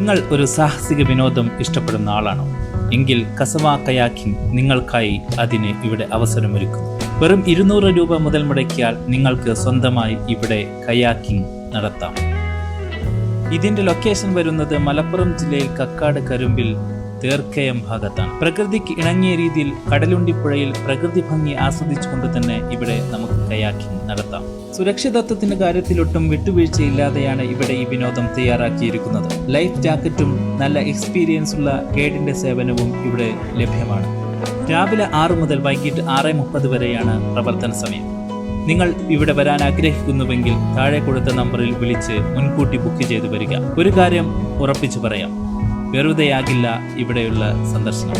നിങ്ങൾ ഒരു സാഹസിക വിനോദം ഇഷ്ടപ്പെടുന്ന ആളാണോ? എങ്കിൽ കസവ കയാക്കിംഗ് നിങ്ങൾക്കായി അതിന് ഇവിടെ അവസരമൊരുക്കുന്നു. വെറും 200 രൂപ മുതൽ മുടക്കിയാൽ നിങ്ങൾക്ക് സ്വന്തമായി ഇവിടെ കയാക്കിംഗ് നടത്താം. ഇതിന്റെ ലൊക്കേഷൻ വരുന്നത് മലപ്പുറം ജില്ലയിൽ കക്കാട് കരുമ്പിൽ തേർക്കയം ഭാഗത്താണ്. പ്രകൃതിക്ക് ഇണങ്ങിയ രീതിയിൽ കടലുണ്ടിപ്പുഴയിൽ പ്രകൃതി ഭംഗി ആസ്വദിച്ചുകൊണ്ട് തന്നെ ഇവിടെ നമുക്ക് കയാക്കിംഗ് നടത്താം. സുരക്ഷിതത്വത്തിന്റെ കാര്യത്തിലൊട്ടും വിട്ടുവീഴ്ചയില്ലാതെയാണ് ഇവിടെ ഈ വിനോദം തയ്യാറാക്കിയിരിക്കുന്നത്. ലൈഫ് ജാക്കറ്റും നല്ല എക്സ്പീരിയൻസ് ഉള്ള ഗൈഡിന്റെ സേവനവും ഇവിടെ ലഭ്യമാണ്. രാവിലെ 6 മുതൽ വൈകിട്ട് 6:30 വരെയാണ് പ്രവർത്തന സമയം. നിങ്ങൾ ഇവിടെ വരാൻ ആഗ്രഹിക്കുന്നുവെങ്കിൽ താഴെ കൊടുത്ത നമ്പറിൽ വിളിച്ച് മുൻകൂട്ടി ബുക്ക് ചെയ്ത് വരിക. ഒരു കാര്യം ഉറപ്പിച്ചു പറയാം, വെറുതെയാകില്ല ഇവിടെയുള്ള സന്ദർശനം.